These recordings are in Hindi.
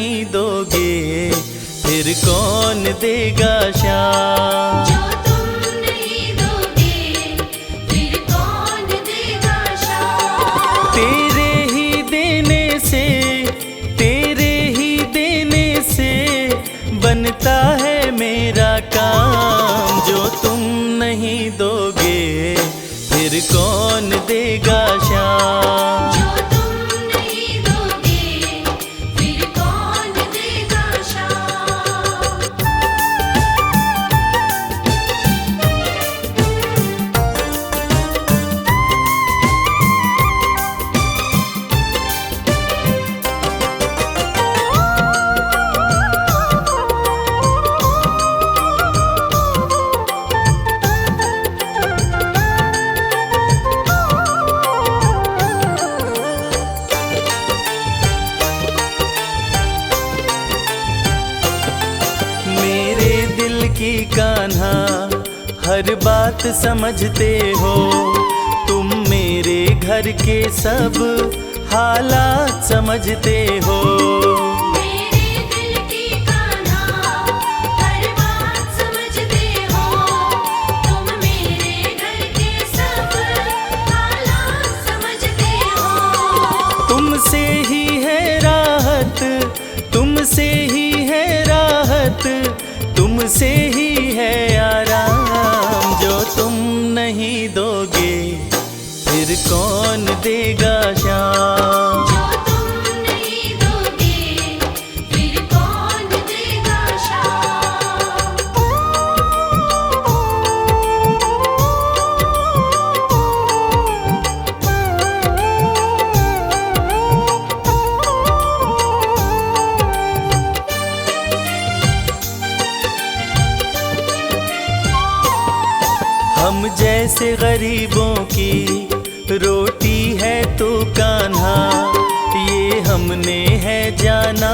नहीं दोगे फिर कौन देगा शाम। जो तुम नहीं दोगे फिर कौन देगा शाम। तेरे ही देने से बनता है मेरा काम। जो तुम नहीं दोगे फिर कौन देगा शाम। जो तुम नहीं दोगे फिर कौन देगा शाम। की कान्हा हर बात समझते हो। तुम मेरे घर के सब हालात समझते हो। मेरे दिल की कान्हा हर बात समझते हो। तुम मेरे घर के सब हालात समझते हो। तुमसे ही है राहत, तुमसे ही है राहत, तुमसे ही है आराम। जो तुम नहीं दोगे फिर कौन देगा शाम। जो तुम नहीं दोगे फिर कौन देगा शाम। हम जैसे गरीबों की रोटी है तो कान्हा, ये हमने है जाना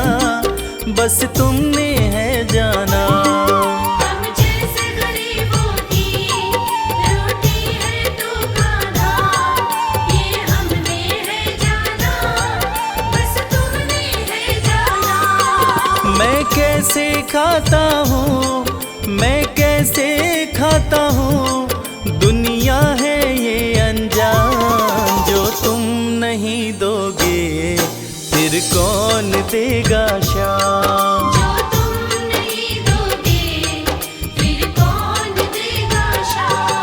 बस तुमने है जाना। हम जैसे गरीबों की रोटी है तो कान्हा, ये हमने है जाना बस तुमने है जाना। मैं कैसे खाता हूँ, मैं कैसे खाता हूँ, दुनिया है ये अनजान। जो तुम नहीं दोगे फिर कौन देगा शाम। जो तुम नहीं दोगे फिर कौन देगा शाम।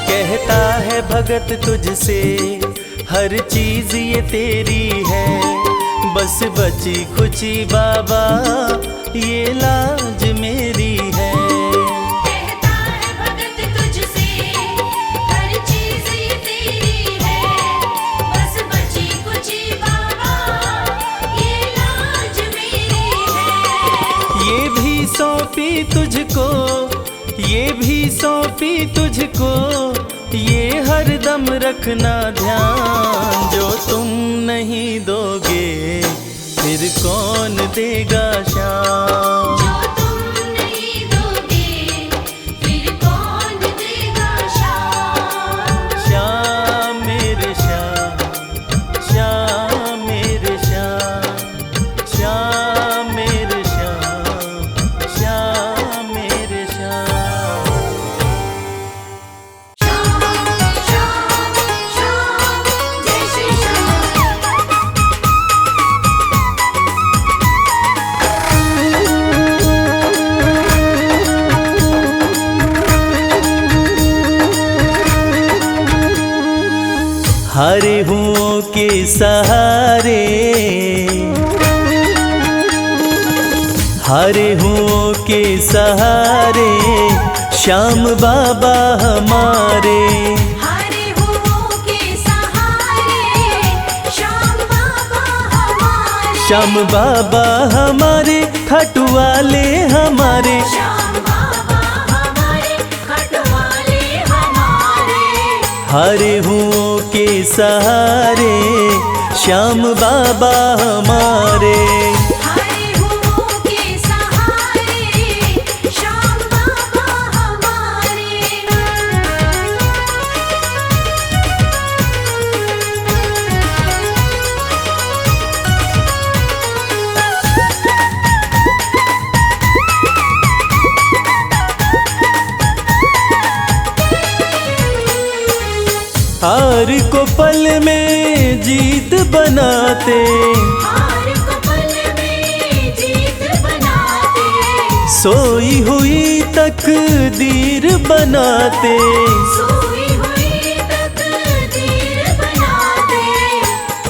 कहता है भगत तुझसे हर चीज ये तेरी है, बस बची खुची बाबा ये लाज मेरी है। कहता है भगत तुझसे हर चीज ये तेरी है, बस बची कुची बाबा ये लाज मेरी है। ये भी सौंपी तुझको, ये भी सौंपी तुझको, ये हर दम रखना ध्यान। जो तुम नहीं दोगे फिर कौन देगा शाम। जो तुम नहीं दोगे फिर कौन देगा शाम। श्याम मेरे श्याम, श्याम मेरे श्याम, श्याम मेरे श्याम, श्याम मेरे श्याम। श्याम श्याम श्याम जय श्री श्याम। हारे हुओं के सहारे, हारे हुओं के सहारे श्याम बाबा हमारे। हारे हुओं के सहारे श्याम बाबा हमारे। श्याम बाबा हमारे खाटू वाले हमारे श्याम बाबा हमारे खटवाले हमारे हरे हुओं के सहारे श्याम बाबा हमारे हरे हुओं के सहारे श्याम बाबा हमारे हार को पल में जीत बनाते हार को पल में जीत बनाते सोई हुई तकदीर बनाते सोई हुई तकदीर बनाते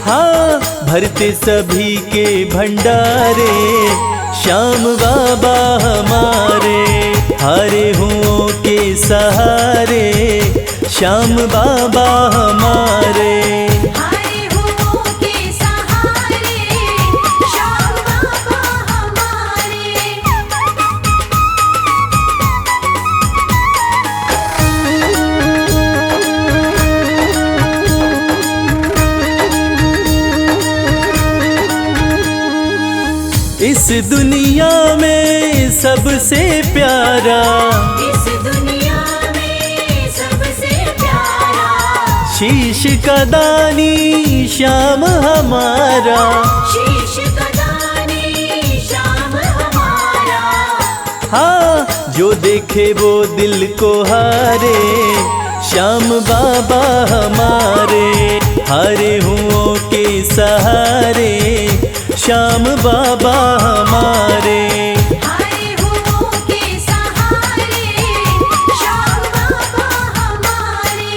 हाँ भरते सभी के भंडारे श्याम बाबा हमारे हरे हुओं के सहारे श्याम बाबा हमारे हरे हुओं के सहारे श्याम बाबा हमारे इस दुनिया में सबसे प्यारा इस दुनिया में सबसे प्यारा शीश का दानी श्याम हमारा शीश कदानी श्याम हमारा हाँ जो देखे वो दिल को हारे श्याम बाबा हमारे हरे हुओं के सहारे श्याम बाबा हमारे हरे हुओं के सहारे श्याम बाबा हमारे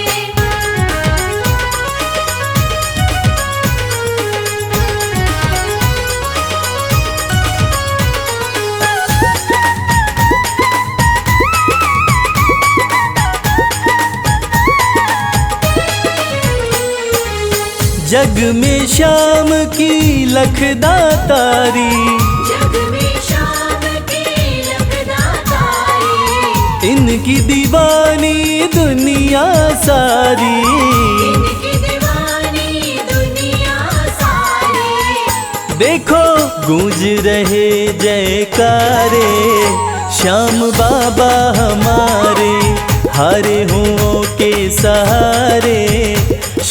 जग में श्याम की लखदातारी जग में श्याम की लखदातारी इनकी दीवानी दुनिया सारी इनकी दीवानी दुनिया सारी देखो गूंज रहे जयकारे श्याम बाबा हमारे हरे हुओं के सहारे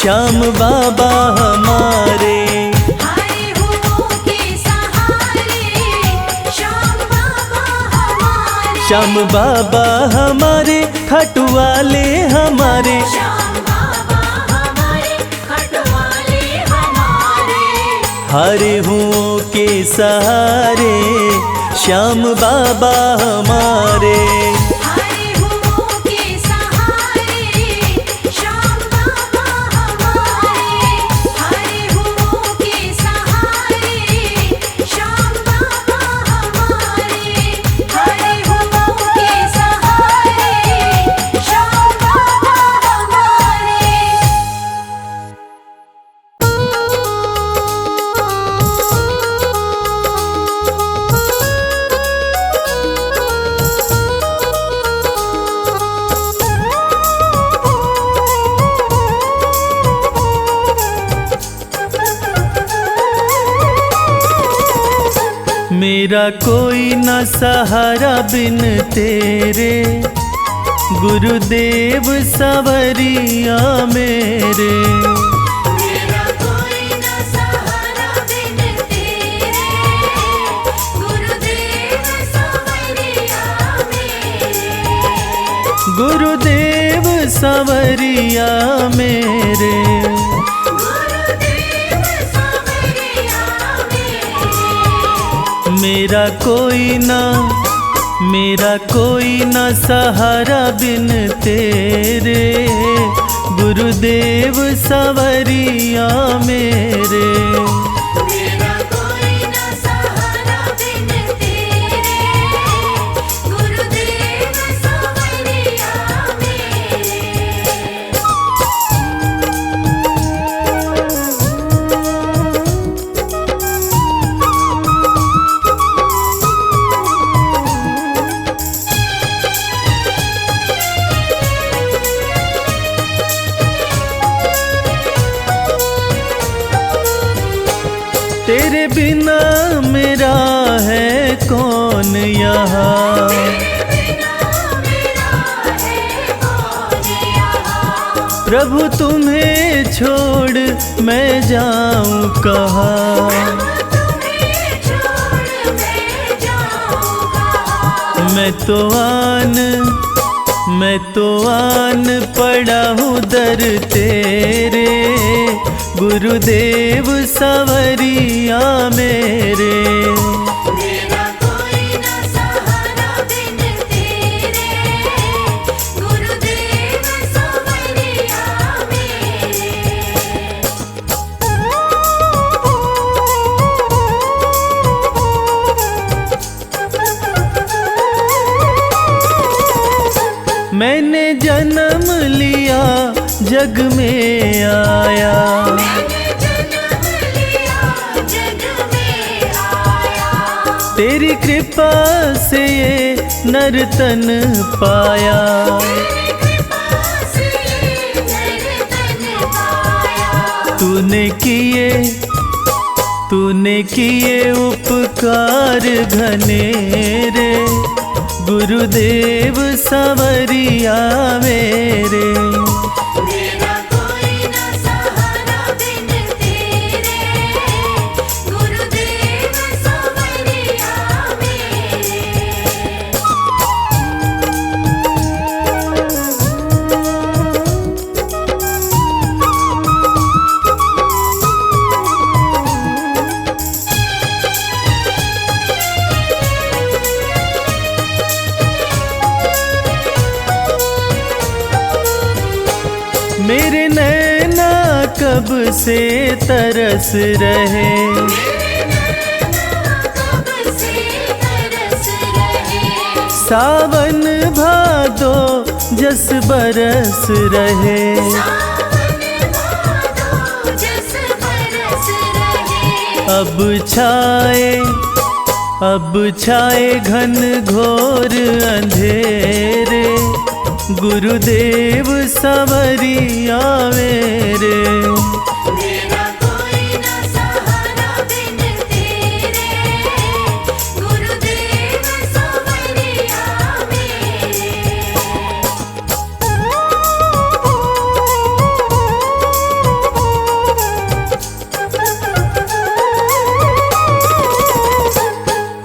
श्याम बाबा हमारे हरे हुओं के सहारे श्याम बाबा हमारे श्याम बाबा हमारे खाटू वाले हमारे श्याम बाबा हमारे खटवाले हमारे हरे हुओं के सहारे श्याम बाबा हमारे हरे हुओं के सहारे श्याम बाबा हमारे हरे हुओं के सहारे श्याम बाबा हमारे हरे हुओं के सहारे श्याम बाबा हमारे मेरा कोई न सहारा बिन तेरे गुरुदेव सवरिया मेरे मेरा कोई न सहारा बिन तेरे गुरुदेव सवरिया मेरे गुरुदेव सवरिया मेरे गुरुदेव सवरिया मेरे मेरा कोई न सहारा बिन तेरे गुरुदेव सवरिया मेरे मेरा कोई न सहारा बिन तेरे गुरुदेव सवरिया मेरे मेरा है कौन यहाँ। प्रभु तुम्हें छोड़ मैं जाऊं कहाँ। मैं तो आन पड़ा हूँ दर तेरे, गुरुदेव सवरिया मेरे। मेरा कोई ना सहारा बिन तेरे, गुरुदेव सवरिया मेरे। मैंने जन्म लिया जग में आया, तेरी कृपा से ये नर्तन पाया। तूने किए उपकार घनेरे, गुरुदेव सवरिया मेरे। मेरा कोई ना सहारा बिन तेरे, गुरुदेव सवरिया मेरे नैना कब से तरस रहे, सावन भादो जस बरस रहे। अब छाए घन घोर अंधेरे, गुरुदेव सवरिया मेरे। मेरा कोई ना सहारा बिन तेरे, गुरुदेव सवरिया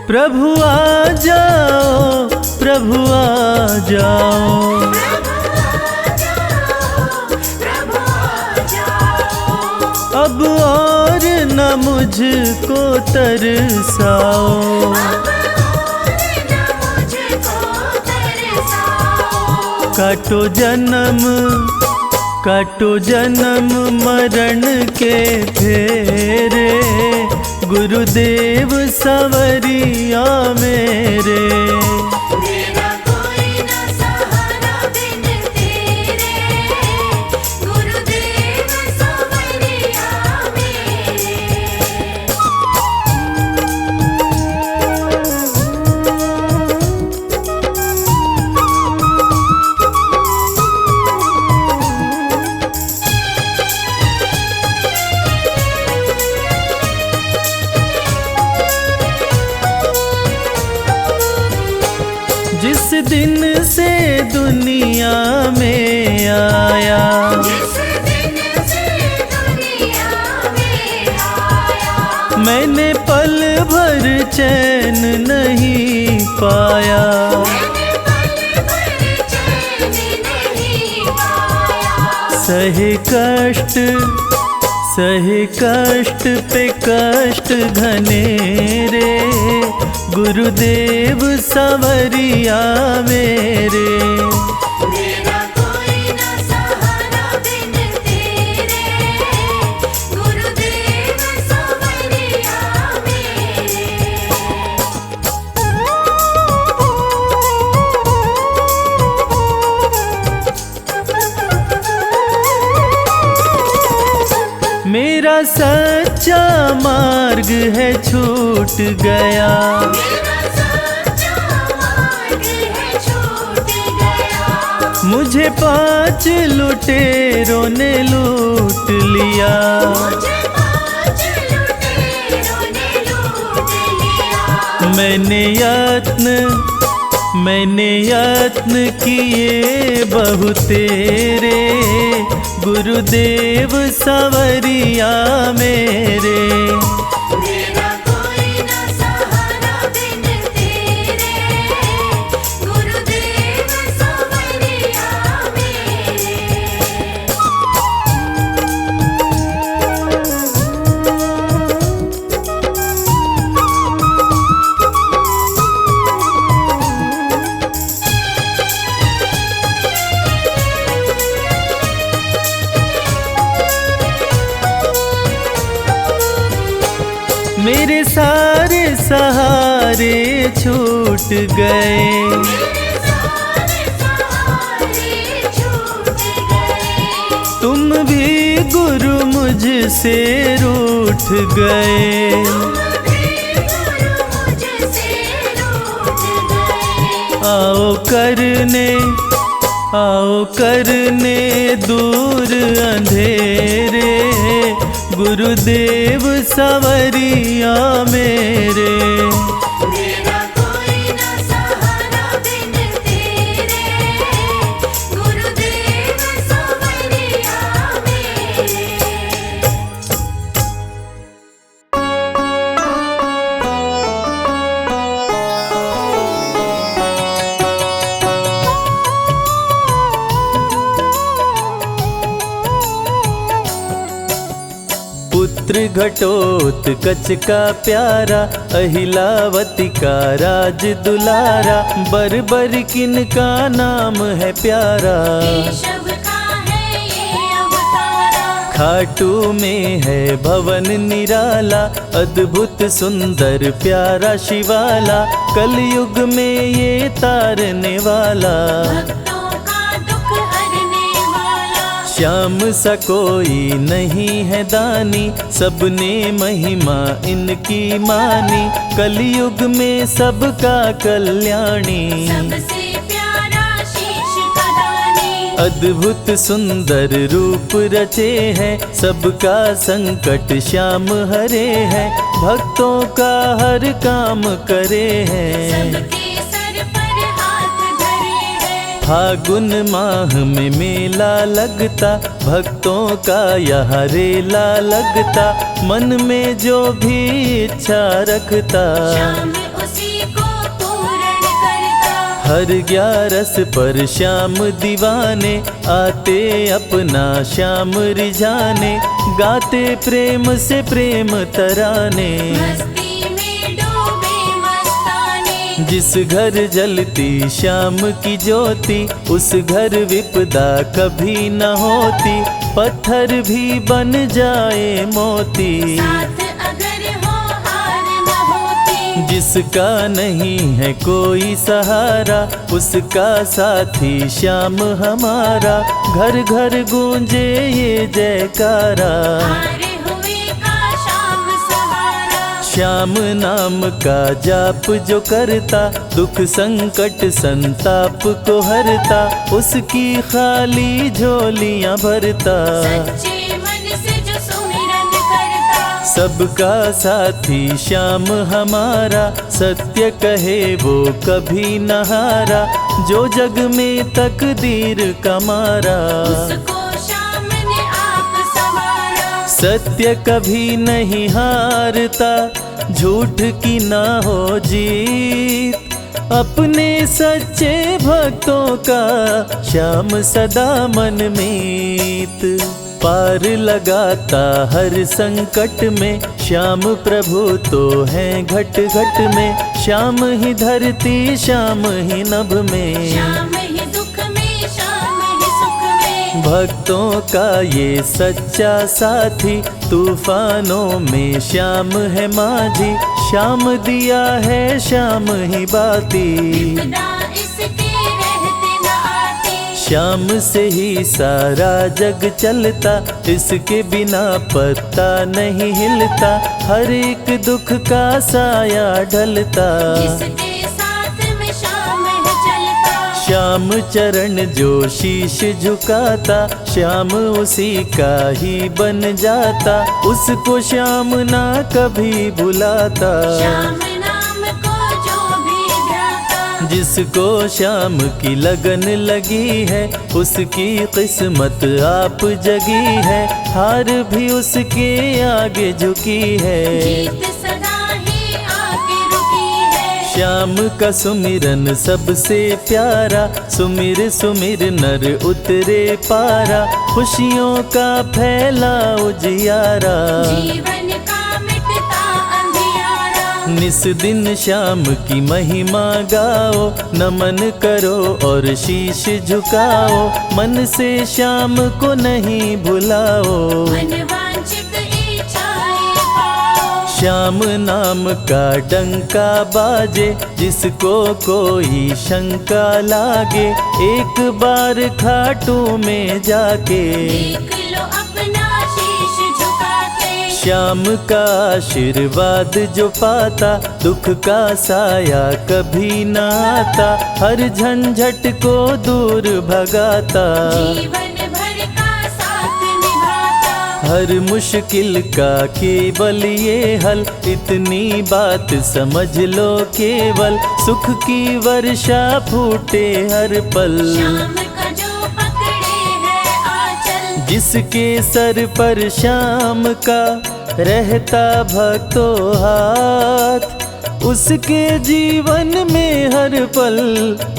प्रभु आ जाओ, प्रभु आ जाओ। अब और न मुझको तरसाओ, काटो जन्म मरण के फेरे, गुरुदेव सवरिया मेरे। मेरा कोई ना सहारा बिन तेरे, गुरुदेव सवरिया जिस दिन से दुनिया में आया, मैंने पल भर चैन नहीं पाया। सहे कष्ट पे कष्ट घनेरे, गुरुदेव सवरिया मेरे। मेरा कोई ना सहारा बिन तेरे, गुरुदेव सवरिया मेरा सच्चा मार्ग है छूट गया, मुझे 5 लुटेरों ने लूट लिया। मैंने यत्न किए बहु तेरे, गुरुदेव सवरिया मेरे। मेरा कोई ना सहारा बिन तेरे, गुरुदेव सवरिया मेरे। मेरे सारे सहारे छूट गए, मेरे सारे सहारे छूट गए। तुम भी गुरु मुझसे रूठ गए। तुम भी गुरु मुझसे रूठ गए। आओ करने दूर अंधेरे, गुरुदेव सवरिया मेरे। मेरा कोई ना सहारा बिन तेरे, गुरुदेव सवरिया मेरे। पुत्र घटोत्कच का प्यारा, अहिलावती का राज दुलारा, बर किनका नाम है प्यारा। केशव का है ये अवतारा, खाटू में है भवन निराला, अद्भुत सुंदर प्यारा शिवाला, कलयुग में ये तारने वाला। भक्तों का दुख हरने वाला, श्याम सा कोई नहीं है दानी, सबने महिमा इनकी मानी, कलयुग में सबका कल्याणी। सबसे प्यारा शीश का दानी, अद्भुत सुंदर रूप रचे हैं, सबका संकट श्याम हरे हैं, भक्तों का हर काम करे हैं। सबके सर पर हाथ धरे हैं। फागुन माह में मेला लगता, भक्तों का यहाँ रेला लगता, मन में जो भी इच्छा रखता, श्याम उसी को पूर्ण करता। हर 11 पर श्याम दीवाने, आते अपना श्याम रिझाने, गाते प्रेम से प्रेम तराने। मस्ती में डूबे मस्ताने, जिस घर जलती श्याम की ज्योति, उस घर विपदा कभी न होती, पत्थर भी बन जाए मोती। साथ अगर हो हार न होती, जिसका नहीं है कोई सहारा, उसका साथी श्याम हमारा, घर घर गूंजे ये जयकारा। हारे हुए का श्याम सहारा, श्याम नाम का जाप जो करता, दुख संकट संताप को हरता, उसकी खाली झोलियां भरता। सच्चे मन से जो सुमिरन करता, सबका साथी श्याम हमारा, सत्य कहे वो कभी न हारा, जो जग में तकदीर का मारा। उसको श्याम ने आप संवारा। सत्य कभी नहीं हारता, झूठ की ना हो जीत, अपने सच्चे भक्तों का श्याम सदा मन मीत। पार लगाता हर संकट में, श्याम प्रभु तो हैं घट घट में, श्याम ही धरती श्याम ही नभ में, श्याम ही दुख में श्याम ही सुख में। भक्तों का ये सच्चा साथी, तूफानों में श्याम है माझी, श्याम दिया है श्याम ही बाती। विपदा इसके रहते न आती, श्याम से ही सारा जग चलता, इसके बिना पत्ता नहीं हिलता, हर एक दुख का साया ढलता। जिसके साथ में श्याम है चलता, श्याम चरण जो शीश झुकाता, श्याम उसी का ही बन जाता, उसको श्याम ना कभी भुलाता। श्याम नाम को जिसको श्याम की लगन लगी है उसकी किस्मत आप जगी है, हार भी उसके आगे झुकी है। जीत सदा ही आके रुकी है। श्याम का सुमिरन सबसे प्यारा, सुमिर सुमिर नर उतरे पारा, खुशियों का फैला उजियारा। जीवन का मिटता अंधियारा। निस दिन श्याम की महिमा गाओ, नमन करो और शीश झुकाओ, मन से श्याम को नहीं भुलाओ। मनवांछित इच्छाएं पाओ। श्याम नाम का डंका बाजे, जिसको कोई शंका लागे, एक बार खाटू में जाके देख लो अपना शीश झुका के। श्याम का आशीर्वाद जो पाता, दुख का साया कभी न आता, हर झंझट को दूर भगाता। जीवन भर का साथ निभाता। हर मुश्किल का केवल ये हल, इतनी बात समझ लो केवल, सुख की वर्षा फूटे हर पल। श्याम का जो पकड़े है आंचल। जिसके सर पर श्याम का रहता भक्तों हाथ, उसके जीवन में हर पल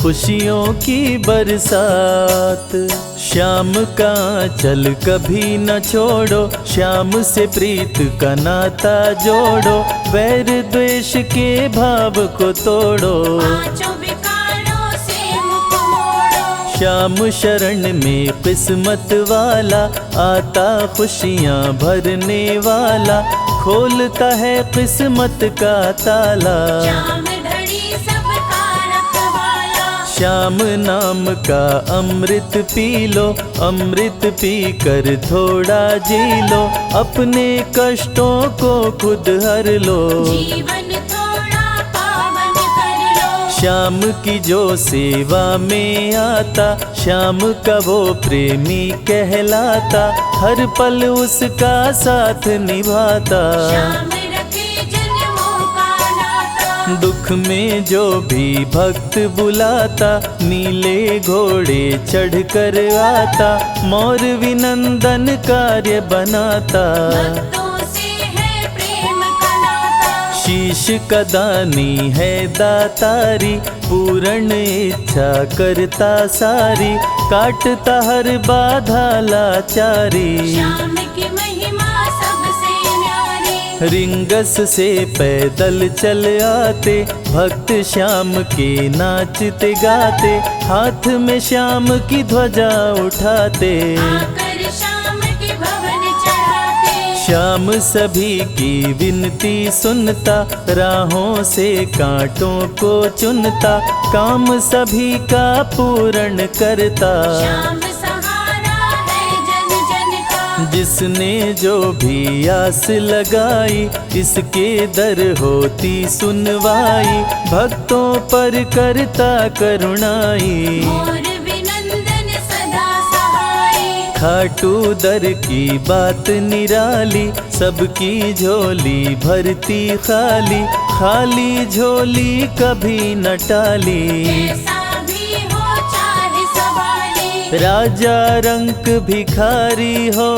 खुशियों की बरसात। श्याम का आंचल कभी न छोड़ो, श्याम से प्रीत का नाता जोड़ो, वैर द्वेष के भाव को तोड़ो। पांचों विकारों से मुख मोड़ो। श्याम शरण में किस्मत वाला, आता खुशियाँ भरने वाला, खोलता है किस्मत का ताला। श्याम धड़ी सबका रखवाला। श्याम नाम का अमृत पी लो, अमृत पी कर थोड़ा जी लो, अपने कष्टों को खुद हर लो। जीवन थोड़ा पावन कर लो। श्याम की जो सेवा में आता, श्याम का वो प्रेमी कहलाता, हर पल उसका साथ निभाता। श्याम रखे जन्मों का नाता। दुख में जो भी भक्त बुलाता, नीले घोड़े चढ़ कर आता, मोर विनंदन कार्य बनाता। भक्तों से है प्रेम का नाता। शीश का दानी है दातारी, पूर्ण इच्छा करता सारी, काटता हर बाधा लाचारी। श्याम की महिमा सबसे न्यारी। रिंगस से पैदल चल आते, भक्त श्याम के नाचते गाते, हाथ में श्याम की ध्वजा उठाते। आकर श्याम के भवन चढ़ाते। श्याम सभी की विनती सुनता, राहों से कांटों को चुनता, काम सभी का पूर्ण करता। श्याम सहारा है जन जन का। जिसने जो भी आस लगाई, इसके दर होती सुनवाई, भक्तों पर करता करुणाई। मोर विनंदन सदा सहाय। खाटू दर की बात निराली, सबकी झोली भरती खाली, खाली झोली कभी न टाली। ऐसा भी हो चाहे सवाली। राजा रंक भिखारी हो,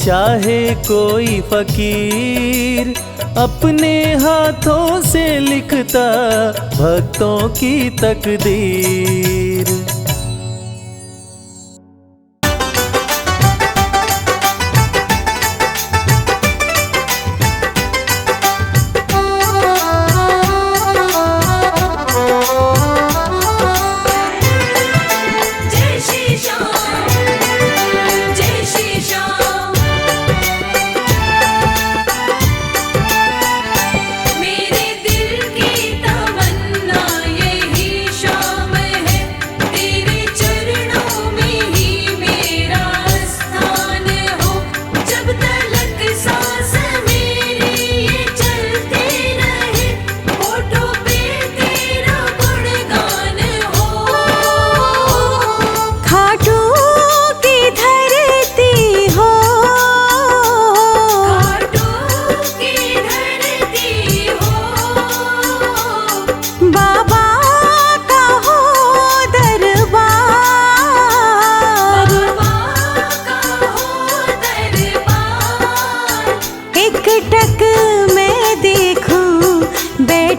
चाहे कोई फकीर, अपने हाथों से लिखता भक्तों की तकदीर। जय श्री श्याम। जय श्री श्याम। मेरे दिल की तमन्ना यही शाम है, तेरी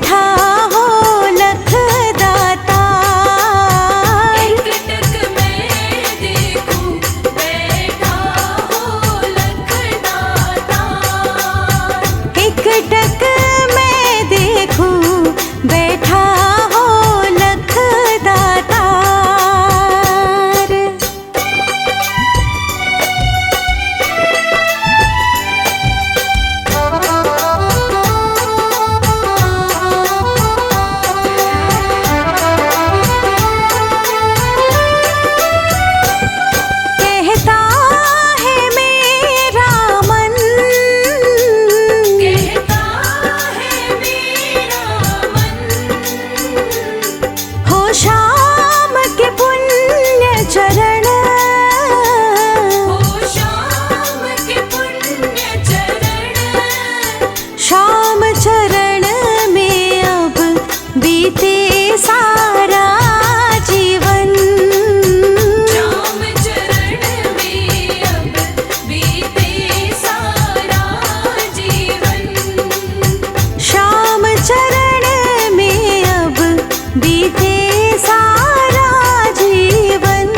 बैठा हो लखदाता। एक टक मैं देखूं बैठा हो लखदाता। एक टक मैं देखूं बैठा हो लखदाता। कहता है मेरा मन, कहता है मेरा मन। हो शाम के पुण्य चरण। हो शाम के पुण्य चरण। शाम चरण में अब बीते सारा जीवन। श्याम चरण में अब बीते सारा जीवन। शाम चरण में अब बीते सारा जीवन।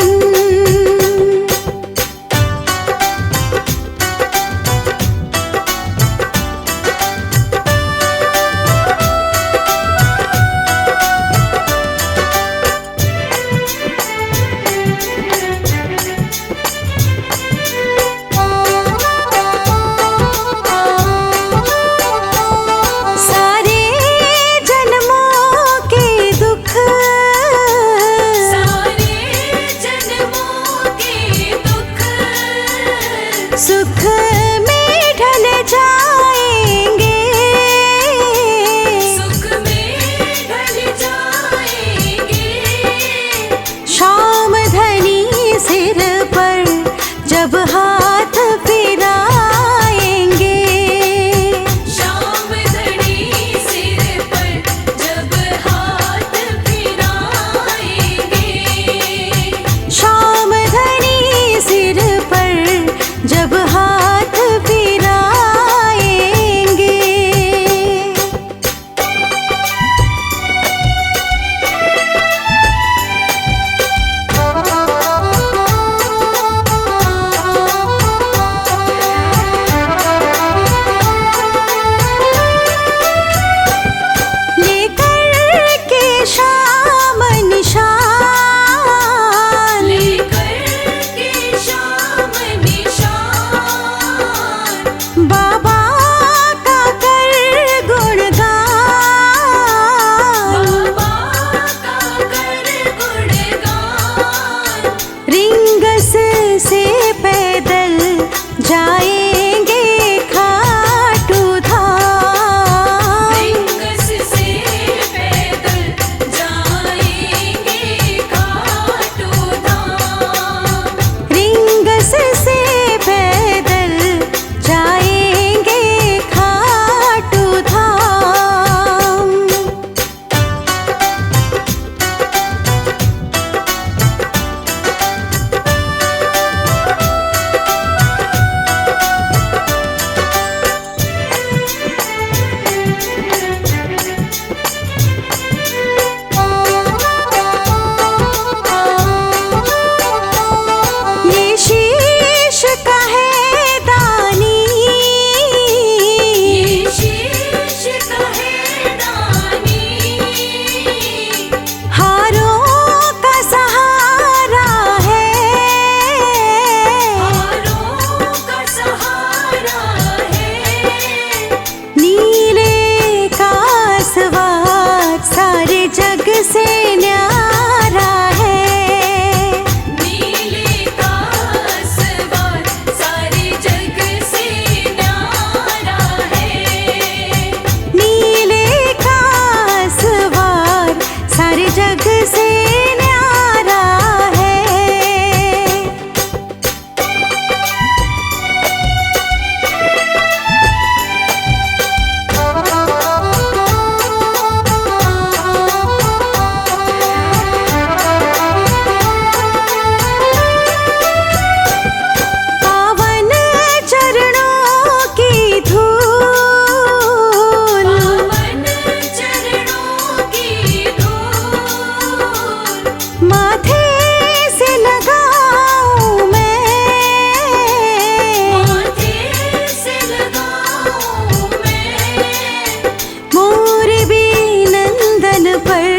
पर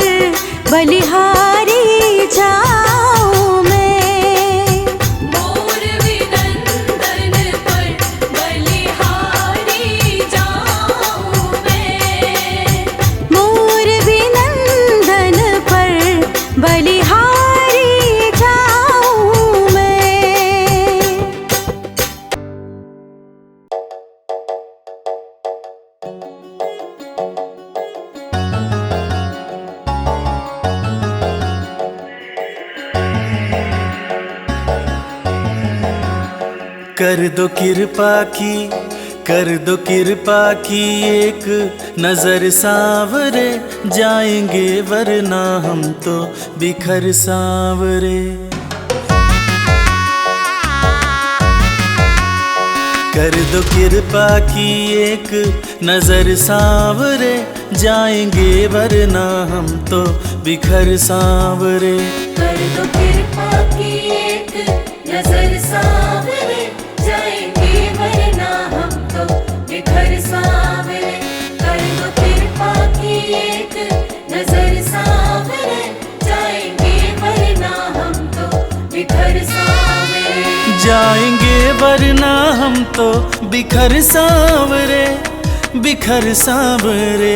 बलिहारी जाऊं मैं। मोर विनंदन पर बलिहारी जाऊं मैं। मोर विनंदन पर बलिहारी जाऊं मैं। कर दो कृपा की, कर दो कृपा की, एक नजर सांवरे जाएंगे वरना हम तो बिखर सांवरे। कर दो कृपा की, एक नजर सांवरे जाएंगे वरना हम तो बिखर सांवरे। कर दो कृपा की एक नजर सांवरे जाएंगे वरना हम तो बिखर सांवरे। कर दो कृपा की एक नजर सांवरे जाएंगे वरना हम तो बिखर सांवरे। जाएंगे वरना हम तो बिखर सांवरे, बिखर सांवरे,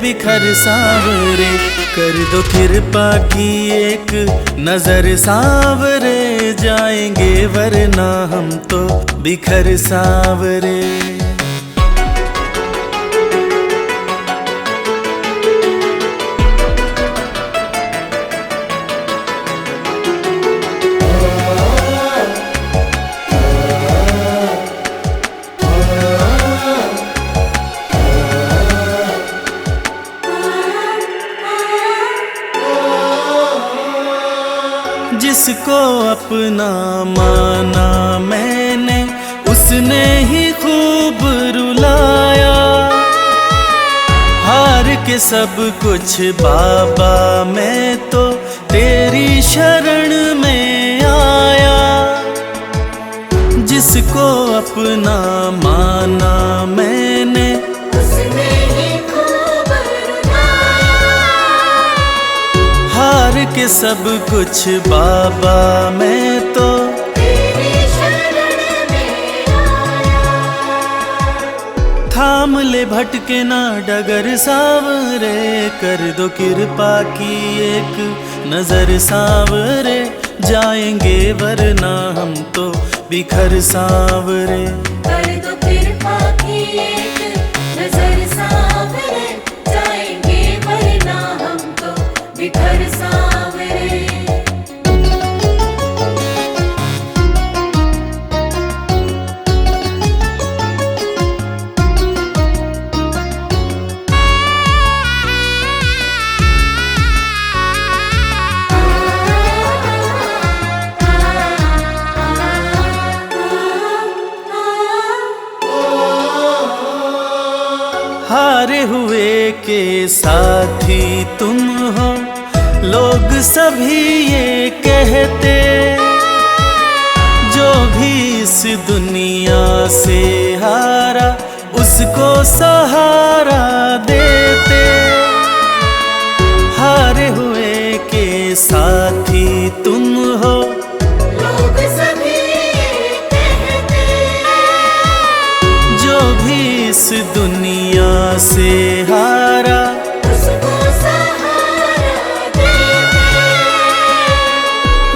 बिखर सांवरे। कर दो कृपा की एक नजर सांवरे जाएंगे वरना हम तो बिखर सांवरे। जिसको अपना माना मैंने उसने ही खूब रुलाया। हार के सब कुछ बाबा मैं तो तेरी शरण में आया। जिसको अपना माना मैंने उसने ही खूब रुलाया। हार के सब कुछ बाबा मैं तो तेरी शरण में आया। थाम ले भटके ना डगर सांवरे। कर दो कृपा की एक नजर सांवरे जाएंगे वरना हम तो बिखर सांवरे। कर दो कृपा की एक नजर सांवरे जाएंगे वरना हम तो बिखर सांवरे। हारे हुए के साथी तुम हो, लोग सभी ये कहते। जो भी इस दुनिया से हारा उसको सहारा देते। हारे हुए के साथी तुम हो, लोग सभी ये कहते। जो भी इस दुनिया से हारा उसको सहारा देते।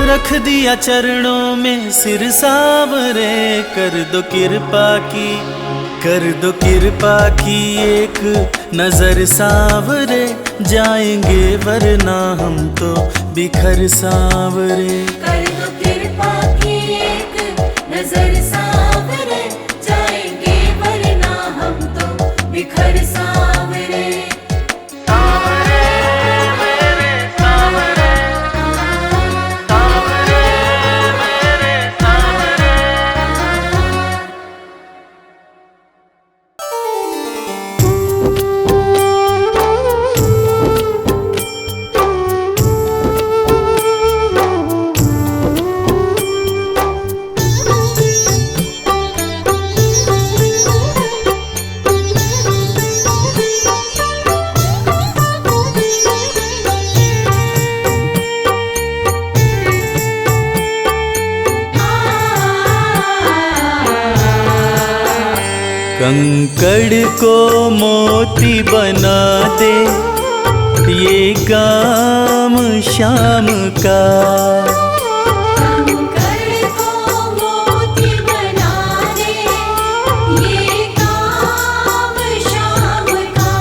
रख दिया चरणों में सिर सांवरे। कर दो कृपा की, कर दो कृपा की एक नजर सांवरे जाएंगे वरना हम तो बिखर सांवरे। कर दो कृपा की एक नजर सांवरे जाएंगे वरना हम तो बिखर सांवरे। कंकड़ को मोती बना दे, ये काम शाम का। कंकड़ को मोती बना दे, ये काम शाम का।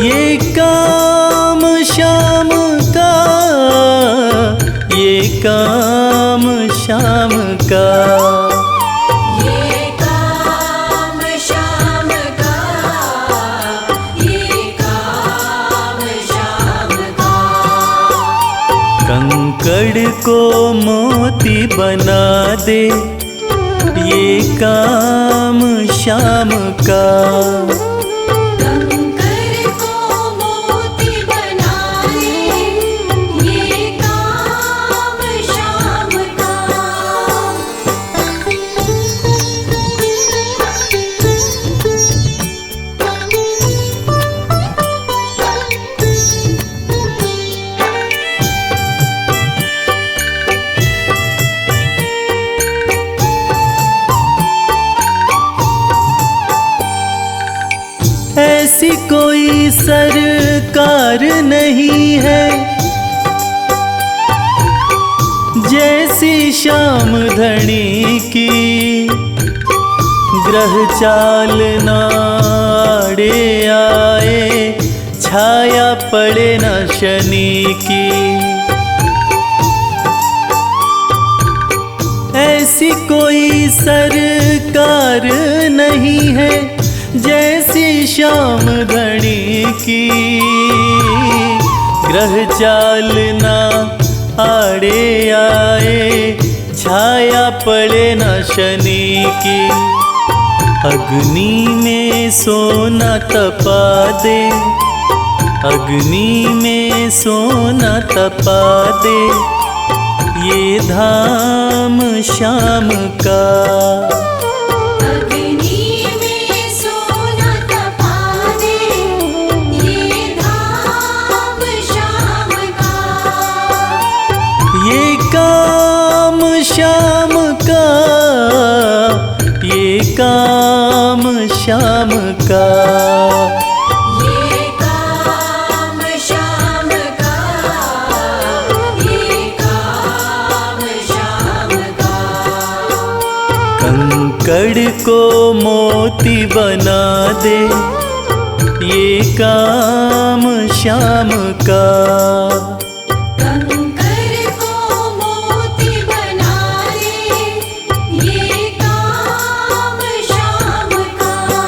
ये काम शाम का, ये काम शाम का। ये काम शाम का, ये काम शाम का। कंकड़ को मोती बना दे, ये काम शाम का। कंकड़ को मोती बना दे, ये काम शाम का। ऐसी कोई सरकार नहीं है जैसी श्याम धनी की। ग्रह चाल नाड़े आए, छाया पड़े न शनि की। ऐसी कोई सरकार नहीं है जैसी श्याम धनी की। ग्रह चाल ना आड़े आए, छाया पड़े न शनि की। अग्नि में सोना तपा दे, अग्नि में सोना तपा दे, ये धाम शाम का। अग्नि में सोना तपा दे, ये धाम शाम का। ये काम शाम का, ये काम शाम का। ये काम शाम का, ये काम शाम का। कंकड़ को मोती बना दे, ये काम शाम का। कंकड़ को मोती बना दे, ये काम शाम का।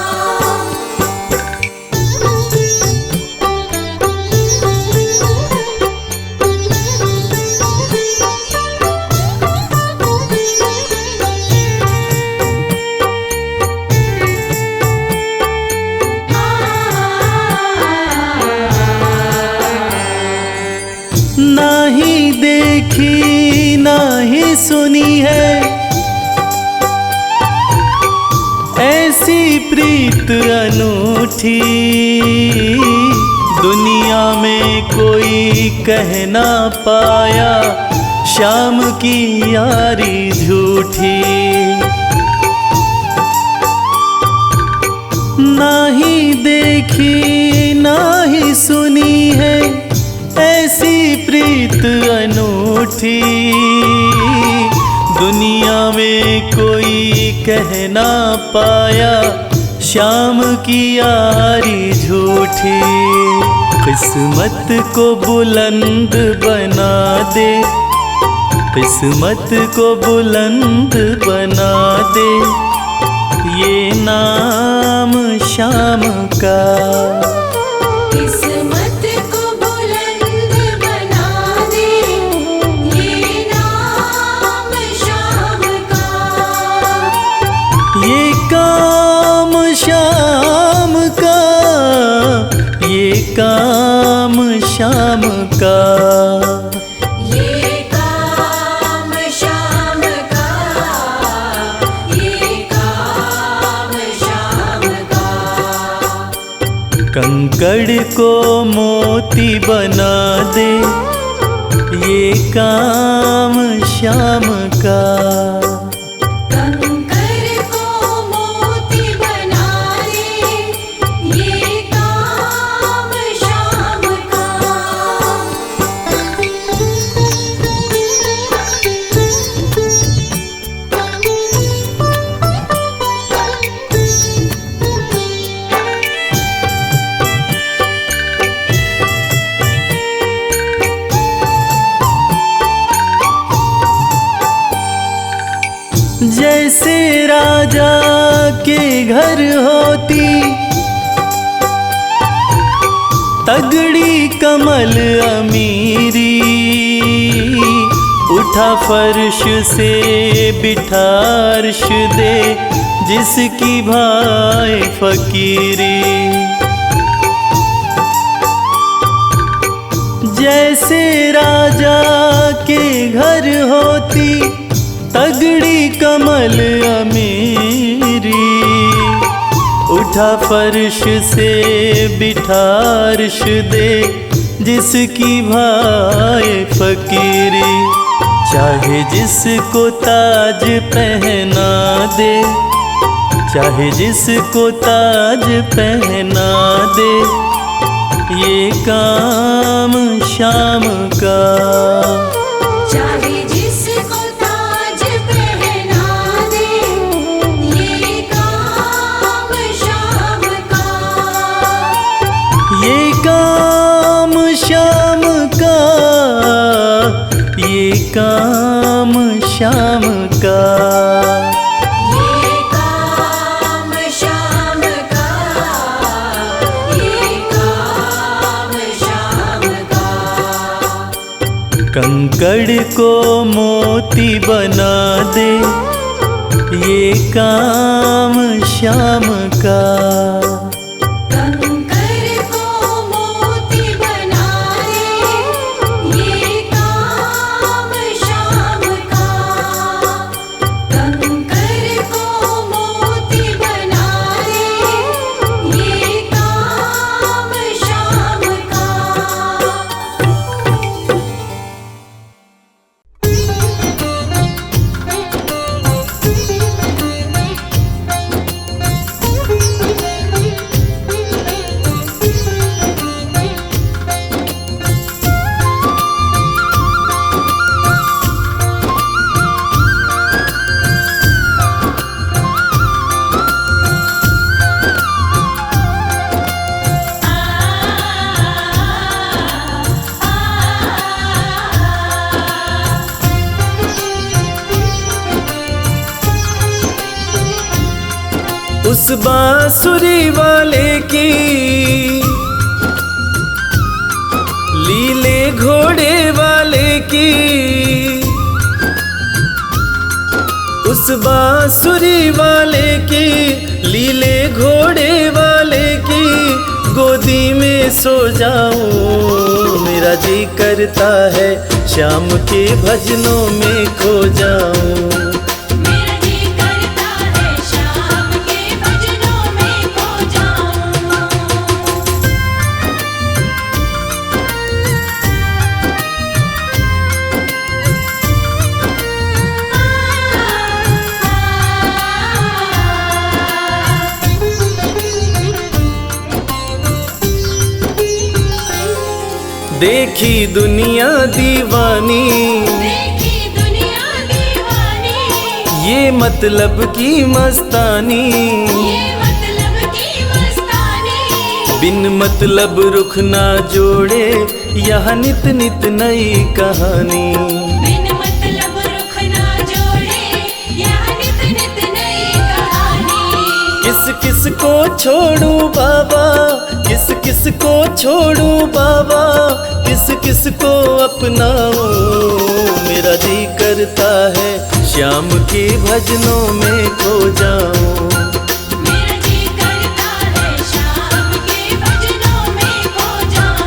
ना ही देखी ना ही सुनी है ऐसी प्रीत अनूठी। दुनिया में कोई कह ना पाया, शाम की यारी झूठी। ना ही देखी ना ही सुनी है ऐसी प्रीत अनूठी। दुनिया में कोई कह ना पाया, शाम की यारी झूठी। किस्मत को बुलंद बना दे, किस्मत को बुलंद बना दे, ये नाम शाम का। किस्मत को बुलंद बना दे, ये नाम शाम का। ये काम शाम का, ये काम शाम का। ये काम शाम का, ये काम शाम का। कंकड़ को मोती बना दे, ये काम शाम का। कंकड़ को मोती जैसे राजा के घर होती तगड़ी कमल अमीरी, उठा फर्श से बिठा अर्श दे जिसकी भाई फकीरी। जैसे राजा के घर होती तगड़ी कमल अमीरी, उठा फर्श से बिठा अर्श दे जिसकी भाई फकीरी। चाहे जिसको ताज पहना दे, चाहे जिसको ताज पहना दे, ये काम शाम का। चाहे जिसको ताज पहना दे, ये काम शाम का। ये काम शाम का, ये काम शाम का। ये काम शाम का, ये काम शाम का। कंकड़ को मोती बना दे, ये काम शाम का। कंकर को मोती बना दे, ये काम शाम का। कंकर को मोती बना दे, ये काम शाम का। उस बांसुरी वाले की लीले घोड़े वाले की, उस बांसुरी वाले की लीले घोड़े वाले की गोदी में सो जाऊं। मेरा जी करता है शाम के भजनों में खो जाऊं। मेरा जी करता है शाम के भजनों में खो जाऊं। देखी दुनिया दीवानी, देखी दुनिया दीवानी, ये मतलब की मस्तानी, ये मतलब की मस्तानी। बिन मतलब रुख ना जोड़े यह नित नित नई कहानी। बिन मतलब रुख ना जोड़े, यह नित नित नई कहानी। किस किस को छोड़ूं बाबा, किस किस को छोड़ूं बाबा, किस किस को अपनाऊं। मेरा जी करता है श्याम के भजनों में खो जाऊं। मेरा जी करता है शाम के भजनों में खो जाऊं।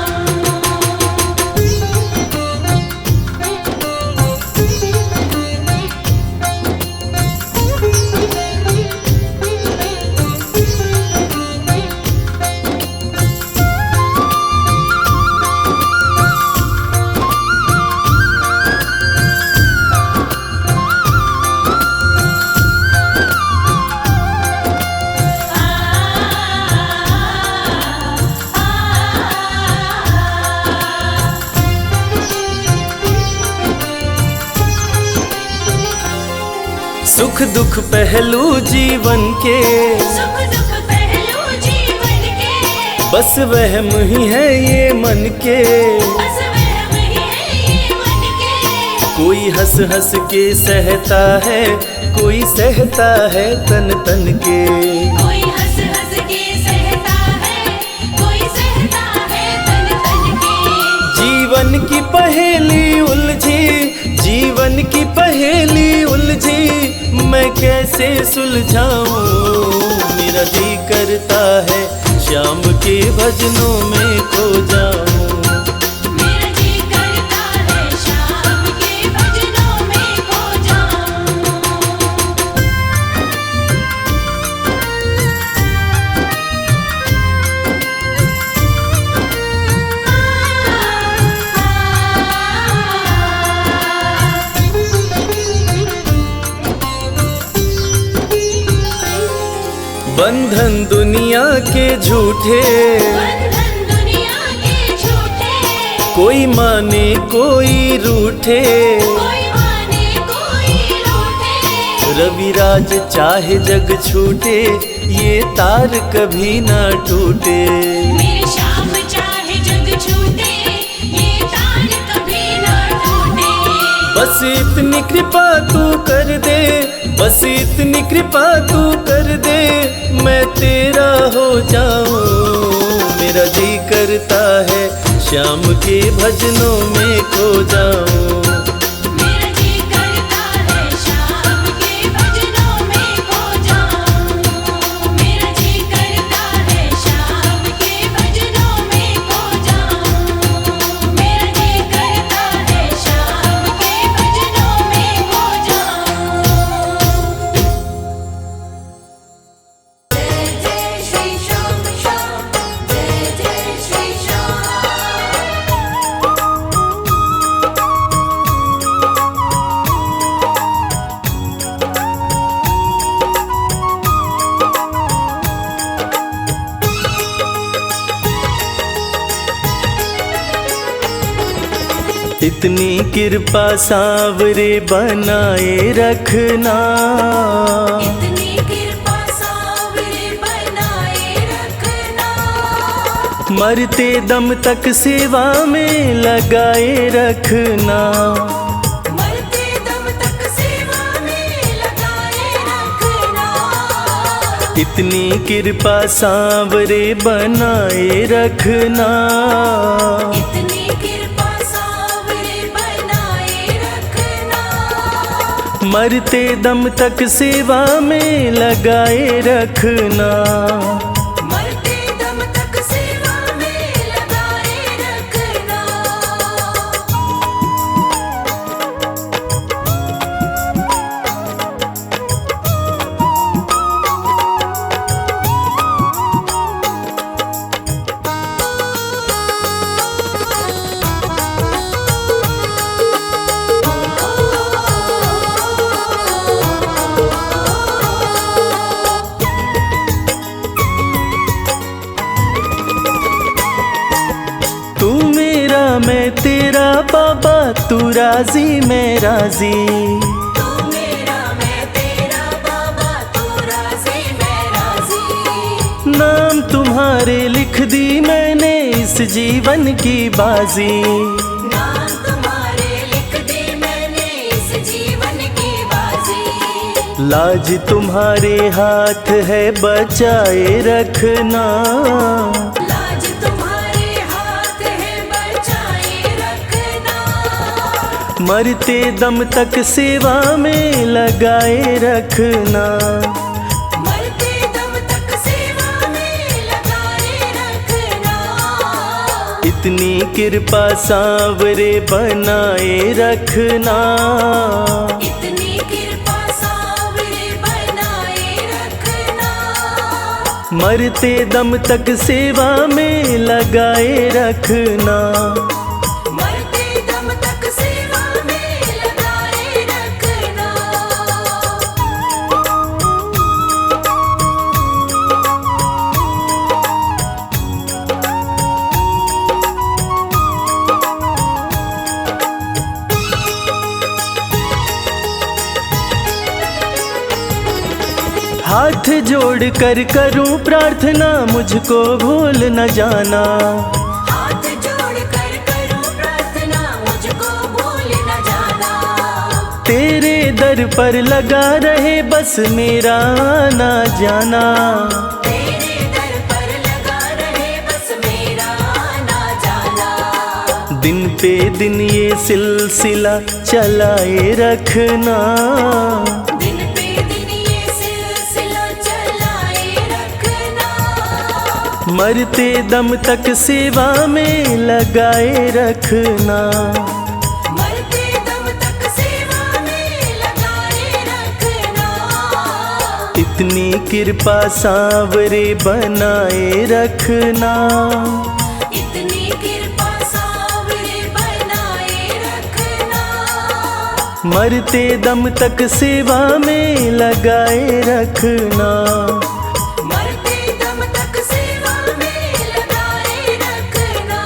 सुख दुख पहलू जीवन के, सुख दुख पहलू जीवन के, बस वहम ही है ये मन के। बस वहम ही है ये मन के। कोई हंस हंस के सहता है, कोई सहता है तन तन के। कोई हंस हंस के सहता है, कोई सहता है तन तन के। जीवन की पहेली उलझी, जीवन की पहेली उलझी, मैं कैसे सुलझाऊं। मेरा जी करता है श्याम के भजनों में खो जाऊं। मेरा जी करता है शाम के भजनों में खो जाऊं। बंधन दुनिया के झूठे, बंधन दुनिया के झूठे। कोई माने कोई रूठे। कोई माने कोई रूठे। रविराज चाहे जग छूटे, ये तार कभी ना टूटे। मेरे श्याम चाहे जग छूटे, ये तार कभी ना टूटे। बस इतनी कृपा तू कर दे, बस इतनी कृपा तू कर दे, मैं तेरा हो जाऊं। मेरा जी करता है श्याम के भजनों में खो जाऊं। मेरा जी करता है शाम के भजनों में खो जाऊं। मेरा जी करता है शाम के भजनों में खो जाऊं। मेरा जी करता है शाम के भजनों में खो जाऊं। जय जय श्री श्याम श्याम, जय जय श्री श्याम। इतनी कृपा सांवरे बनाए रखना, इतनी कृपा सांवरे बनाए रखना। मरते दम तक सेवा में लगाए रखना। मरते दम तक सेवा में लगाए रखना। इतनी कृपा सांवरे बनाए रखना। इतनी कृपा सांवरे बनाए रखना। मरते दम तक सेवा में लगाए रखना। मरते दम तक सेवा में लगाए रखना। तू मेरा मैं तेरा बाबा, तू राजी मैं राजी। तू मेरा मैं तेरा बाबा, तू राजी मैं राजी। नाम तुम्हारे लिख दी मैंने इस जीवन की बाजी। नाम तुम्हारे लिख दी मैंने इस जीवन की बाजी। लाज तुम्हारे हाथ है बचाए रखना। लाज तुम्हारे हाथ है बचाए रखना। मरते दम तक सेवा में लगाए रखना। मरते दम तक सेवा में लगाए रखना। इतनी कृपा सांवरे बनाए रखना। इतनी कृपा सांवरे बनाए रखना। मरते दम तक सेवा में लगाए रखना। मरते दम तक सेवा में लगाए रखना। हाथ जोड़ कर करूं प्रार्थना, मुझको भूल न जाना। हाथ जोड़ कर करूं प्रार्थना, मुझको भूल न जाना। तेरे दर दर पर लगा रहे बस मेरा आना जाना। तेरे दर पर लगा रहे बस मेरा आना जाना। दिन पे दिन ये सिलसिला चलाए रखना। दिन पे दिन ये सिलसिला चलाए रखना। मरते दम तक सेवा में लगाए रखना। मरते दम तक सेवा में लगाए रखना। इतनी कृपा सांवरे बनाए रखना। इतनी कृपा सांवरे बनाए रखना। मरते दम तक सेवा में लगाए रखना। मरते दम तक सेवा में लगाए रखना।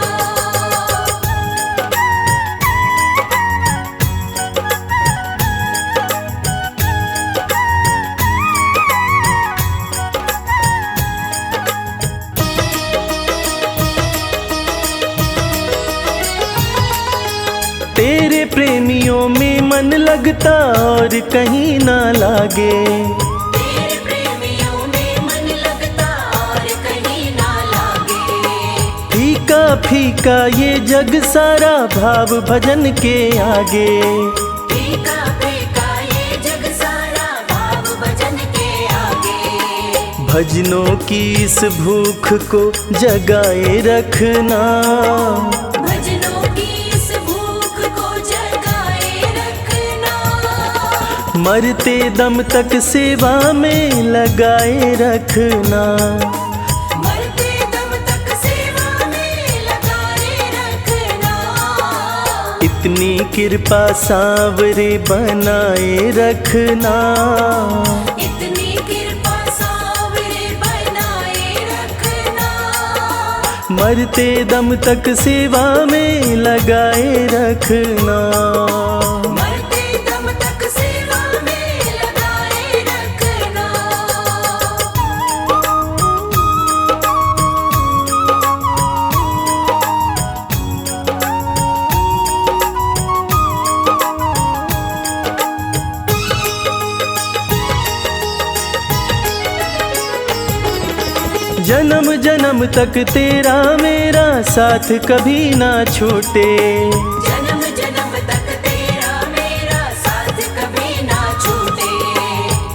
तेरे प्रेमियों में मन लगता और कहीं ना लागे। तेरे प्रेमियों में मन लगता और कहीं ना लागे। फीका फीका ये जग सारा भाव भजन के आगे। फीका फीका ये जग सारा भाव भजन के आगे। भजनों की इस भूख को जगाए रखना। भजनों की इस भूख को जगाए रखना। मरते दम तक सेवा में लगाए रखना। मरते दम तक सेवा में लगाए रखना। इतनी कृपा सांवरे बनाए रखना। इतनी कृपा सांवरे बनाए रखना। मरते दम तक सेवा में लगाए रखना। मरते दम तक सेवा में लगाए रखना। जन्म जन्म तक तेरा मेरा साथ कभी ना छूटे। जन्म जन्म तक तेरा मेरा साथ कभी ना छूटे।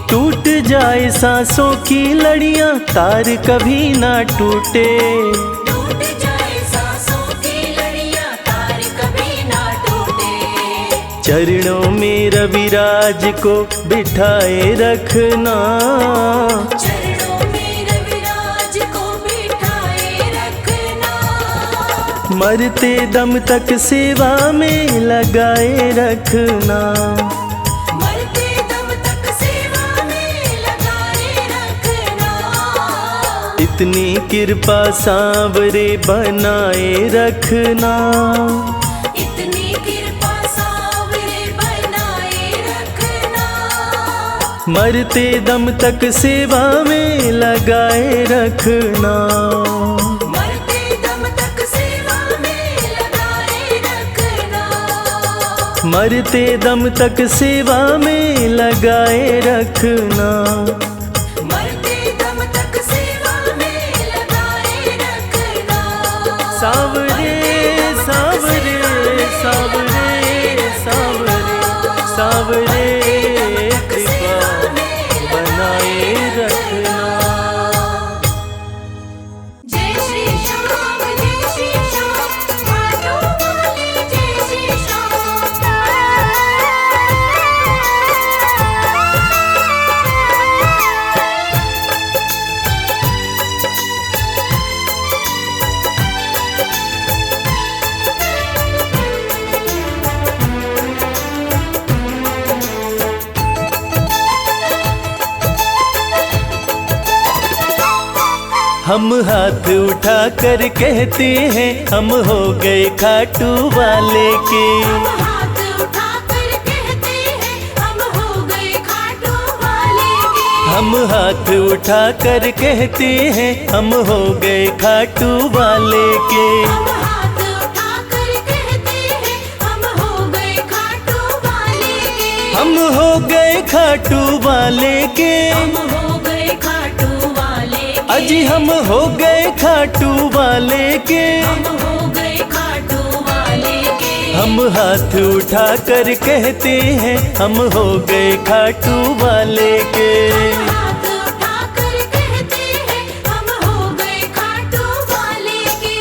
टूट जाए सांसों की लड़ियां तार कभी ना टूटे। टूट जाए सांसों की लड़ियां तार कभी ना टूटे। चरणों में रविराज को बिठाए रखना। चरणों में रविराज को बिठाए रखना। मरते दम तक सेवा में लगाए रखना। मरते दम तक सेवा में लगाए रखना। इतनी कृपा सांवरे बनाए रखना। इतनी कृपा सांवरे बनाए रखना। मरते दम तक सेवा में लगाए रखना। मरते दम तक सेवा में लगाए रखना। मरते दम तक सेवा में लगाए रखना। मरते दम तक सेवा में लगाए रखना। सांवरे सांवरे सांवरे सांवरे सांवरे कृपा बनाए रखना। जय श्री श्याम जय श्री श्याम माधो वाले जय श्री हम हाथ उठा कर कहते हैं हम हो गए खाटू वाले के। हम हाथ उठाकर कहते हैं हम हो गए खाटू वाले के। हम हाथ उठा कर कहते हैं हम हो गए खाटू वाले के। हम हाथ उठाकर कहते हैं हम हो गए खाटू वाले के। हम हो गए खाटू वाले के, हम हो गए खाटू वाले के, अजी हम हो गए खाटू वाले के। हम हो गए खाटू वाले के। हम हाथ उठा कर कहते हैं हम हो गए खाटू वाले के। हाथ उठाकर कहते हैं हम हो गए खाटू वाले के।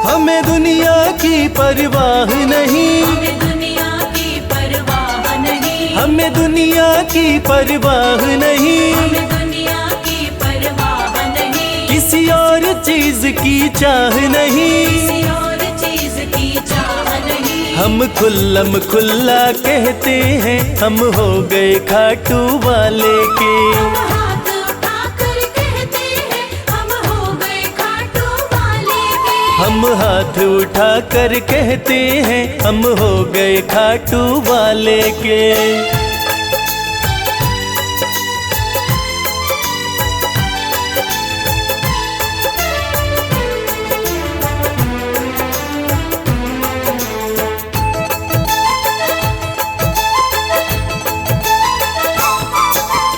हमें दुनिया की परवाह नहीं, हमें दुनिया की परवाह नहीं, हमें दुनिया की परवाह नहीं, हमें दुनिया की परवाह नहीं, किसी और चीज की चाह नहीं। किसी और चीज की चाह नहीं। हम खुल्लम खुल्ला कहते हैं हम हो गए खाटू वाले के। हम हाथ उठाकर कहते हैं हम हो गए खाटू वाले के। हम हाथ उठा कर कहते हैं हम हो गए खाटू वाले के।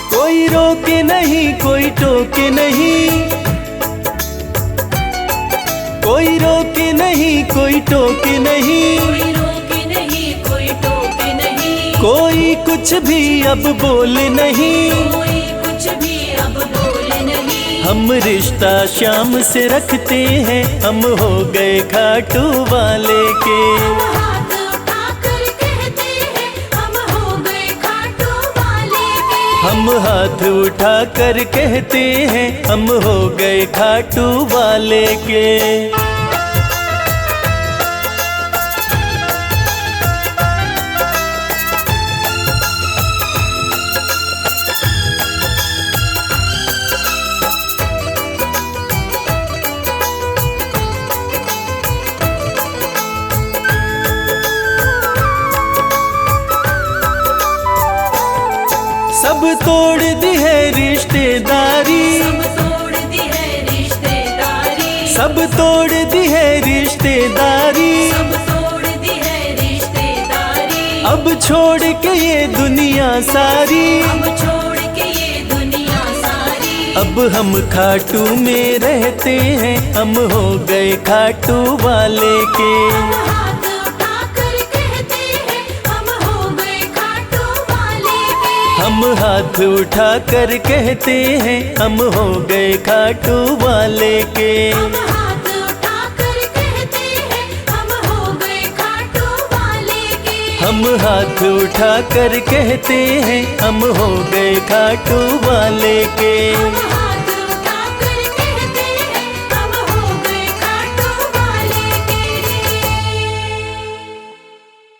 कोई रोके नहीं कोई टोके नहीं, कोई रोके नहीं कोई टोके नहीं, कोई रोके नहीं कोई टोके नहीं, कोई कुछ भी अब बोले नहीं। कोई कुछ भी अब बोले नहीं। हम रिश्ता शाम से रखते हैं हम हो गए खाटू वाले के। हम हाथ उठाकर कहते हैं हम हो गए खाटू वाले के। हम हाथ उठा कर कहते हैं हम हो गए खाटू वाले के। सब तोड़ दी है रिश्तेदारी, सब तोड़ दी है रिश्तेदारी, सब तोड़ दी है रिश्तेदारी। सब तोड़ दी है रिश्तेदारी। अब छोड़ के ये दुनिया सारी, अब छोड़ के ये दुनिया सारी। अब हम खाटू में रहते हैं हम हो गए खाटू वाले के। हम हाथ उठाकर कहते हैं हम हो गए खाटू वाले के। हम हाथ उठा कर कहते हैं हम हो गए खाटू वाले के। हम हाथ उठाकर कहते हैं हम हो गए खाटू वाले के। हम हाथ उठा कर कहते हैं हम हो गए खाटू वाले के। हम